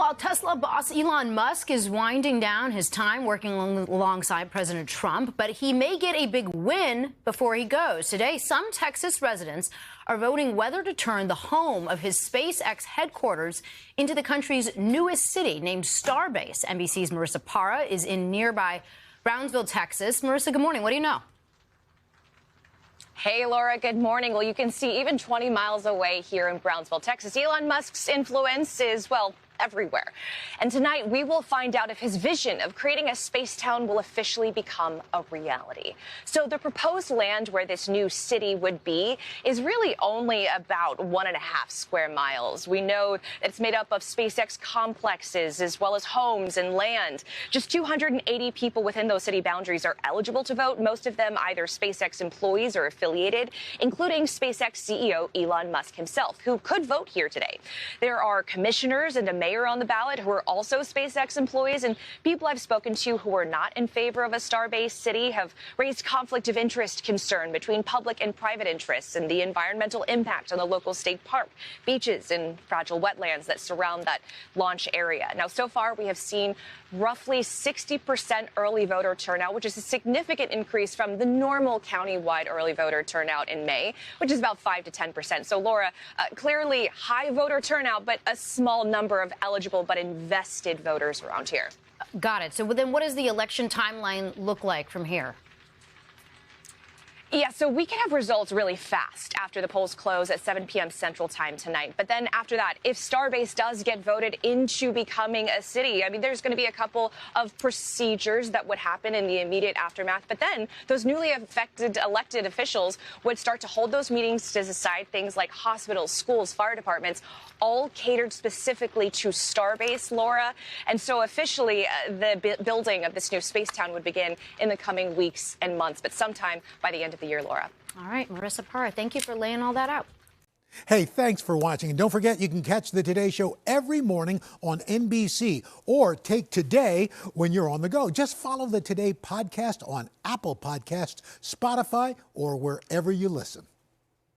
While Tesla boss Elon Musk is winding down his time working alongside President Trump, but he may get a big win before he goes. Today, some Texas residents are voting whether to turn the home of his SpaceX headquarters into the country's newest city named Starbase. NBC's Marissa Parra is in nearby Brownsville, Texas. Marissa, good morning. What do you know? Hey, Laura, good morning. Well, you can see even 20 miles away here in Brownsville, Texas, Elon Musk's influence is, well, everywhere. And tonight we will find out if his vision of creating a space town will officially become a reality. So the proposed land where this new city would be is really only about 1.5 square miles. We know it's made up of SpaceX complexes as well as homes and land. Just 280 people within those city boundaries are eligible to vote, most of them either SpaceX employees or affiliated, including SpaceX CEO Elon Musk himself, who could vote here today. There are commissioners and a mayor on the ballot who are also SpaceX employees, and people I've spoken to who are not in favor of a Starbase city have raised conflict of interest concern between public and private interests and the environmental impact on the local state park, beaches, and fragile wetlands that surround that launch area. Now, so far, we have seen roughly 60% early voter turnout, which is a significant increase from the normal countywide early voter turnout in May, which is about 5 to 10%. So, Laura, clearly high voter turnout, but a small number of eligible but invested voters around here. Got it. So then what does the election timeline look like from here? Yeah, so we can have results really fast after the polls close at 7 p.m. Central Time tonight. But then after that, if Starbase does get voted into becoming a city, I mean, there's going to be a couple of procedures that would happen in the immediate aftermath. But then those newly elected officials would start to hold those meetings to decide things like hospitals, schools, fire departments, all catered specifically to Starbase, Laura. And so officially, the building of this new space town would begin in the coming weeks and months, but sometime by the end of the year, Laura. All right, Marissa Parra, thank you for laying all that out. Hey, thanks for watching. And don't forget, you can catch the Today Show every morning on NBC or take Today when you're on the go. Just follow the Today podcast on Apple Podcasts, Spotify, or wherever you listen.